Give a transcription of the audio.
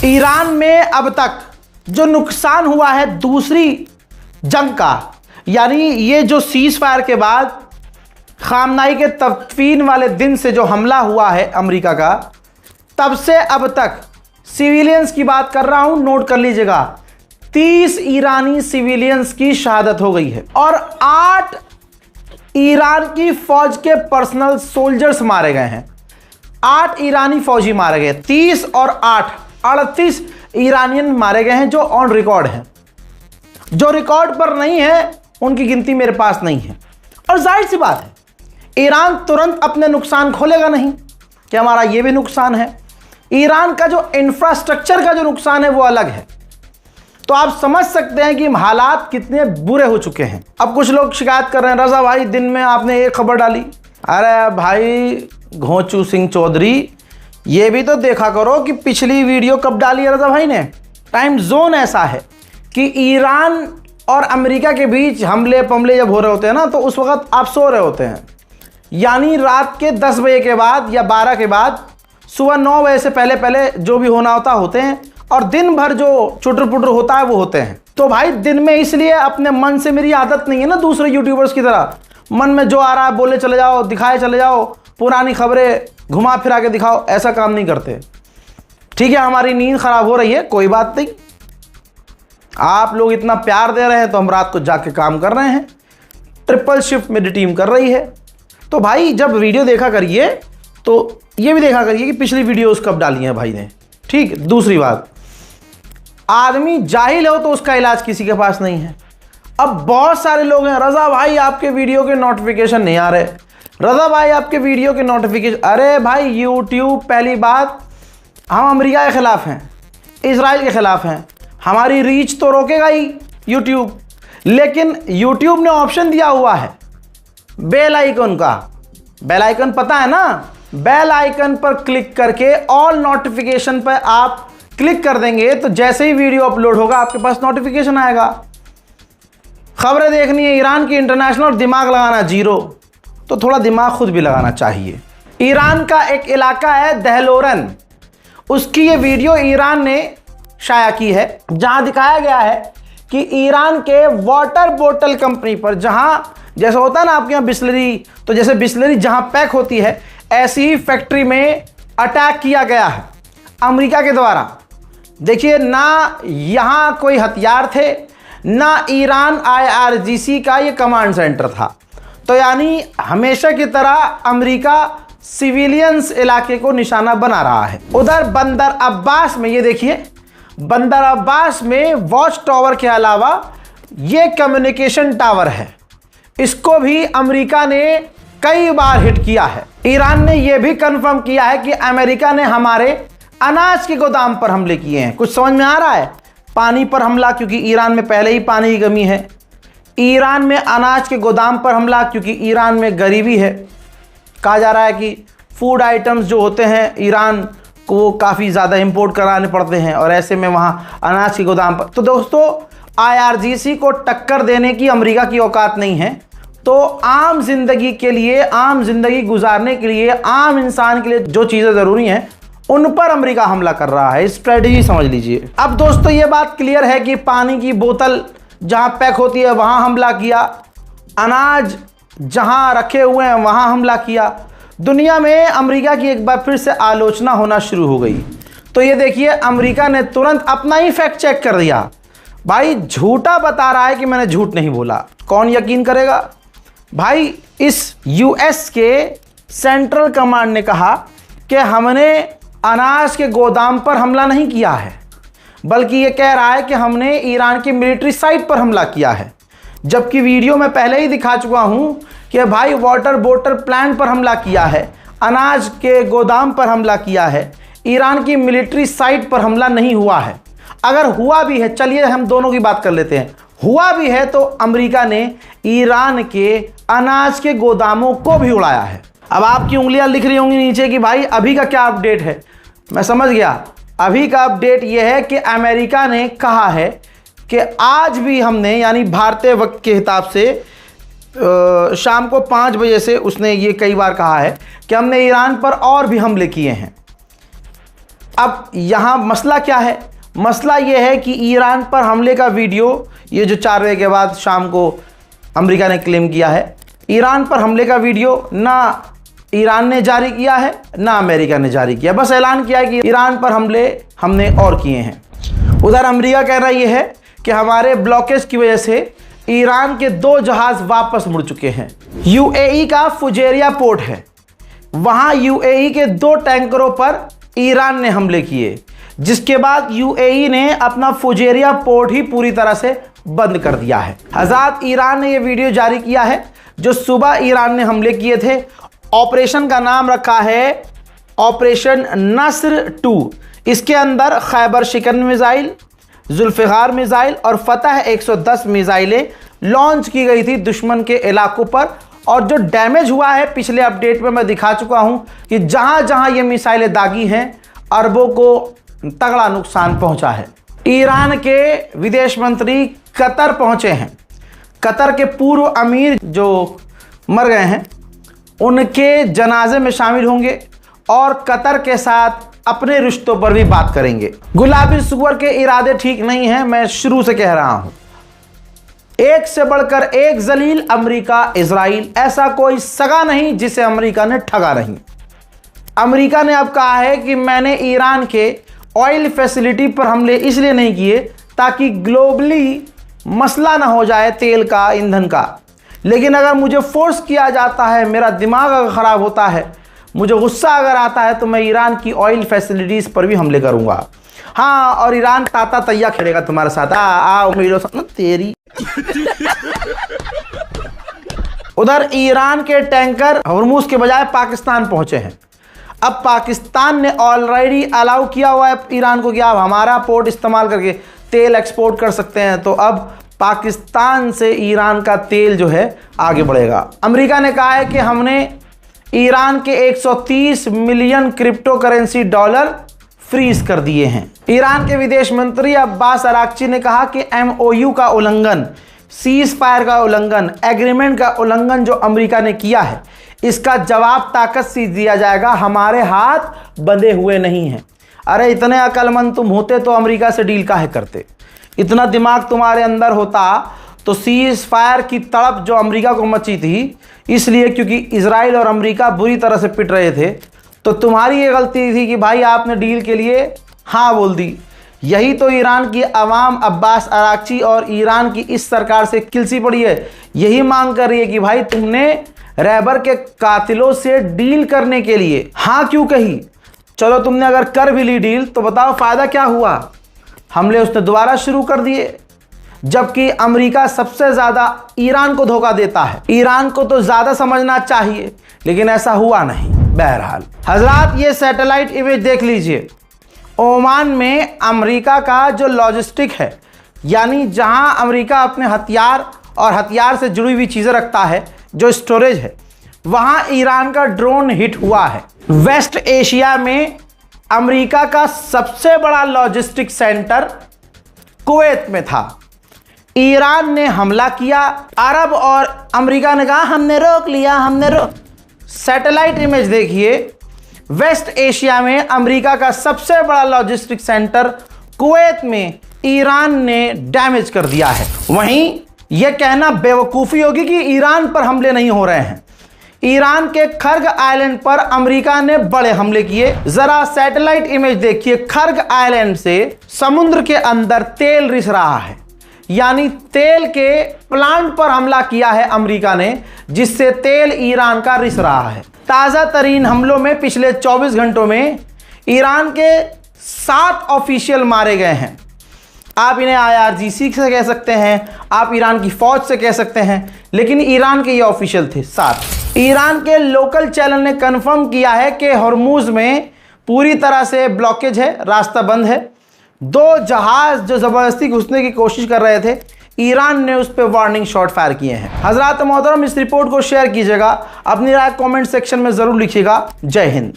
Iran में अब तक जो नुकसान हुआ है दूसरी जंग का, यानी ये जो सीज फायर के बाद खामनाई के तदफीन वाले दिन से जो हमला हुआ है अमेरिका का, तब से अब तक सिविलियंस की बात कर रहा हूं, नोट कर लीजिएगा, 30 ईरानी सिविलियंस की शहादत हो गई है और 8 ईरान की फौज के पर्सनल सोल्जर्स मारे गए हैं। 8 ईरानी फौजी मारे गए, 30 और 8 38 ईरानियन मारे गए हैं जो ऑन रिकॉर्ड हैं। जो रिकॉर्ड पर नहीं है उनकी गिनती मेरे पास नहीं है। और जाहिर सी बात है, ईरान तुरंत अपने नुकसान खोलेगा नहीं कि हमारा ये भी नुकसान है। ईरान का जो इंफ्रास्ट्रक्चर का जो नुकसान है वो अलग है। तो आप समझ सकते हैं कि हालात कितने बुरे हो चुके हैं। अब कुछ लोग शिकायत कर रहे हैं, रजा भाई दिन में आपने एक खबर डाली। अरे भाई घोंचू सिंह चौधरी, ये भी तो देखा करो कि पिछली वीडियो कब डाली है रजा भाई ने। टाइम जोन ऐसा है कि ईरान और अमेरिका के बीच हमले पमले जब हो रहे होते हैं ना, तो उस वक्त आप सो रहे होते हैं, यानी रात के 10 बजे के बाद या 12 के बाद, सुबह 9 बजे से पहले पहले जो भी होना होता होते हैं, और दिन भर जो चुटर पुटर होता है वो होते हैं। तो भाई दिन में इसलिए अपने मन से, मेरी आदत नहीं है ना दूसरे यूट्यूबर्स की तरह मन में जो आ रहा है बोले चले जाओ, दिखाए चले जाओ, पुरानी खबरें घुमा फिरा के दिखाओ, ऐसा काम नहीं करते। ठीक है, हमारी नींद खराब हो रही है, कोई बात नहीं, आप लोग इतना प्यार दे रहे हैं तो हम रात को जाके काम कर रहे हैं, ट्रिपल शिफ्ट मेरी टीम कर रही है। तो भाई जब वीडियो देखा करिए तो ये भी देखा करिए कि पिछली वीडियोस कब डाली हैं भाई ने। ठीक, दूसरी बात, आदमी जाहिल हो तो उसका इलाज किसी के पास नहीं है। अब बहुत सारे लोग हैं, रजा भाई आपके वीडियो के नोटिफिकेशन नहीं आ रहे, रजा भाई आपके वीडियो के नोटिफिकेशन। अरे भाई यूट्यूब, पहली बात हम अमेरिका के खिलाफ हैं, इजराइल के खिलाफ हैं, हमारी रीच तो रोकेगा ही यूट्यूब, लेकिन यूट्यूब ने ऑप्शन दिया हुआ है बेल आइकन का। बेल आइकन पता है ना, बेल आइकन पर क्लिक करके ऑल नोटिफिकेशन पर आप क्लिक कर देंगे तो जैसे ही वीडियो अपलोड होगा आपके पास नोटिफिकेशन आएगा। खबरें देखनी है ईरान की इंटरनेशनल, दिमाग लगाना जीरो, तो थोड़ा दिमाग खुद भी लगाना चाहिए। ईरान का एक इलाका है दहलोरन, उसकी ये वीडियो ईरान ने शाया की है, जहां दिखाया गया है कि ईरान के वाटर बोतल कंपनी पर, जहां जैसे होता है ना आपके यहाँ बिस्लरी, तो जैसे बिस्लरी जहां पैक होती है ऐसी ही फैक्ट्री में अटैक किया गया है अमेरिका के द्वारा। देखिए, ना यहां कोई हथियार थे, ना ईरान IRGC का ये कमांड सेंटर था। तो यानी हमेशा की तरह अमेरिका सिविलियंस इलाके को निशाना बना रहा है। उधर बंदर अब्बास में, ये देखिए बंदर अब्बास में वॉच टावर के अलावा ये कम्युनिकेशन टावर है, इसको भी अमेरिका ने कई बार हिट किया है। ईरान ने यह भी कंफर्म किया है कि अमेरिका ने हमारे अनाज के गोदाम पर हमले किए हैं। कुछ समझ में आ रहा है? पानी पर हमला, क्योंकि ईरान में पहले ही पानी की कमी है। ईरान में अनाज के गोदाम पर हमला, क्योंकि ईरान में गरीबी है। कहा जा रहा है कि फूड आइटम्स जो होते हैं ईरान को काफ़ी ज़्यादा इंपोर्ट कराने पड़ते हैं, और ऐसे में वहाँ अनाज के गोदाम पर। तो दोस्तों, IRGC को टक्कर देने की अमेरिका की औकात नहीं है। तो आम जिंदगी के लिए, आम जिंदगी गुजारने के लिए, आम इंसान के लिए जो चीज़ें ज़रूरी हैं उन पर अमेरिका हमला कर रहा है। स्ट्रेटजी समझ लीजिए। अब दोस्तों ये बात क्लियर है कि पानी की बोतल जहां पैक होती है वहां हमला किया, अनाज जहां रखे हुए हैं वहां हमला किया। दुनिया में अमेरिका की एक बार फिर से आलोचना होना शुरू हो गई। तो ये देखिए, अमेरिका ने तुरंत अपना ही फैक्ट चेक कर दिया। भाई झूठा बता रहा है कि मैंने झूठ नहीं बोला, कौन यकीन करेगा? भाई इस US के सेंट्रल कमांड ने कहा कि हमने अनाज के गोदाम पर हमला नहीं किया है, बल्कि ये कह रहा है कि हमने ईरान की मिलिट्री साइट पर हमला किया है। जबकि वीडियो में पहले ही दिखा चुका हूं कि भाई वाटर बोतल प्लांट पर हमला किया है, अनाज के गोदाम पर हमला किया है, ईरान की मिलिट्री साइट पर हमला नहीं हुआ है। अगर हुआ भी है, चलिए हम दोनों की बात कर लेते हैं, हुआ भी है तो अमेरिका ने ईरान के अनाज के गोदामों को भी उड़ाया है। अब आपकी उंगलियां लिख रही होंगी नीचे कि भाई अभी का क्या अपडेट है। मैं समझ गया, अभी का अपडेट यह है कि अमेरिका ने कहा है कि आज भी हमने, यानी भारतीय वक्त के हिसाब से शाम को 5 बजे से उसने ये कई बार कहा है कि हमने ईरान पर और भी हमले किए हैं। अब यहाँ मसला क्या है? मसला ये है कि ईरान पर हमले का वीडियो, ये जो 4 बजे के बाद शाम को अमेरिका ने क्लेम किया है, ईरान पर हमले का वीडियो ना ईरान ने जारी किया है ना अमेरिका ने जारी किया, बस ऐलान किया है कि ईरान पर हमले हमने और किए हैं। उधर अमेरिका कह रहा ये है कि हमारे ब्लॉकेज की वजह से ईरान के 2 जहाज वापस मुड़ चुके हैं। यूएई का फुजेरिया पोर्ट है, वहां यूएई के 2 टैंकरों पर ईरान ने हमले किए, जिसके बाद यूएई ने अपना फुजेरिया पोर्ट ही पूरी तरह से बंद कर दिया है। हज़ात ईरान ने यह वीडियो जारी किया है जो सुबह ईरान ने हमले किए थे। ऑपरेशन का नाम रखा है ऑपरेशन नस्र 2। इसके अंदर खैबर शिकन मिसाइल, जुल्फ़िकार मिसाइल और फतह 110 मिसाइलें लॉन्च की गई थी दुश्मन के इलाकों पर। और जो डैमेज हुआ है पिछले अपडेट में मैं दिखा चुका हूं कि जहां जहां ये मिसाइलें दागी हैं अरबों को तगड़ा नुकसान पहुंचा है। ईरान के विदेश मंत्री कतर पहुंचे हैं। कतर के पूर्व अमीर जो मर गए हैं उनके जनाजे में शामिल होंगे और कतर के साथ अपने रिश्तों पर भी बात करेंगे। गुलाबी सुअर के इरादे ठीक नहीं हैं, मैं शुरू से कह रहा हूं। एक से बढ़कर एक जलील अमेरिका, इजराइल, ऐसा कोई सगा नहीं जिसे अमेरिका ने ठगा नहीं। अमेरिका ने अब कहा है कि मैंने ईरान के ऑयल फैसिलिटी पर हमले इसलिए नहीं किए ताकि ग्लोबली मसला ना हो जाए तेल का, ईंधन का। लेकिन अगर मुझे फोर्स किया जाता है, मेरा दिमाग अगर ख़राब होता है, मुझे गुस्सा अगर आता है, तो मैं ईरान की ऑयल फैसिलिटीज़ पर भी हमले करूंगा। हाँ, और ईरान ताता तैया खेलेगा तुम्हारे साथ। आओ मेरे साथ तेरी। उधर ईरान के टैंकर हॉर्मुज़ के बजाय पाकिस्तान पहुंचे हैं। अब पाकिस्तान ने ऑलरेडी अलाउ किया हुआ है ईरान को कि आप हमारा पोर्ट इस्तेमाल करके तेल एक्सपोर्ट कर सकते हैं। तो अब पाकिस्तान से ईरान का तेल जो है आगे बढ़ेगा। अमेरिका ने कहा है कि हमने ईरान के 130 million crypto currency dollar freeze कर दिए हैं। ईरान के विदेश मंत्री अब्बास अराक्ची ने कहा कि एमओयू का उल्लंघन, सीज फायर का उल्लंघन, एग्रीमेंट का उल्लंघन जो अमेरिका ने किया है, इसका जवाब ताकत से दिया जाएगा। हमारे हाथ बंधे हुए नहीं हैं। अरे इतने अक्लमंद तुम होते तो अमेरिका से डील काहे करते? इतना दिमाग तुम्हारे अंदर होता तो सीज फायर की तड़प जो अमेरिका को मची थी, इसलिए क्योंकि इजराइल और अमेरिका बुरी तरह से पिट रहे थे, तो तुम्हारी ये गलती थी कि भाई आपने डील के लिए हाँ बोल दी। यही तो ईरान की अवाम अब्बास अराक्ची और ईरान की इस सरकार से किलसी पड़ी है। यही मांग कर रही है कि भाई तुमने रहबर के कातिलों से डील करने के लिए हाँ क्यों कही? चलो तुमने अगर कर भी ली डील तो बताओ फ़ायदा क्या हुआ? हमले उसने दोबारा शुरू कर दिए, जबकि अमेरिका सबसे ज़्यादा ईरान को धोखा देता है। ईरान को तो ज़्यादा समझना चाहिए, लेकिन ऐसा हुआ नहीं। बहरहाल हजरात, ये सैटेलाइट इमेज देख लीजिए। ओमान में अमेरिका का जो लॉजिस्टिक है, यानी जहां अमेरिका अपने हथियार और हथियार से जुड़ी हुई चीज़ें रखता है, जो स्टोरेज है, वहां ईरान का ड्रोन हिट हुआ है। वेस्ट एशिया में अमेरिका का सबसे बड़ा लॉजिस्टिक सेंटर कुवैत में था। ईरान ने हमला किया, अरब और अमेरिका ने कहा हमने रोक लिया, हमने रोक। सैटेलाइट इमेज देखिए, वेस्ट एशिया में अमेरिका का सबसे बड़ा लॉजिस्टिक सेंटर कुवैत में ईरान ने डैमेज कर दिया है। वहीं यह कहना बेवकूफ़ी होगी कि ईरान पर हमले नहीं हो रहे हैं। ईरान के खर्ग आइलैंड पर अमेरिका ने बड़े हमले किए। जरा सैटेलाइट इमेज देखिए, खर्ग आइलैंड से समुद्र के अंदर तेल रिस रहा है, यानी तेल के प्लांट पर हमला किया है अमेरिका ने, जिससे तेल ईरान का रिस रहा है। ताज़ा तरीन हमलों में पिछले 24 घंटों में ईरान के 7 ऑफिशियल मारे गए हैं। आप इन्हें IRGC से कह सकते हैं, आप ईरान की फौज से कह सकते हैं, लेकिन ईरान के ये ऑफिशियल थे 7। ईरान के लोकल चैनल ने कंफर्म किया है कि हॉर्मुज़ में पूरी तरह से ब्लॉकेज है, रास्ता बंद है। 2 जहाज जो ज़बरदस्ती घुसने की कोशिश कर रहे थे, ईरान ने उस पर वार्निंग शॉट फायर किए हैं। हजरात मोहतरम, इस रिपोर्ट को शेयर कीजिएगा, अपनी राय कमेंट सेक्शन में ज़रूर लिखिएगा। जय हिंद।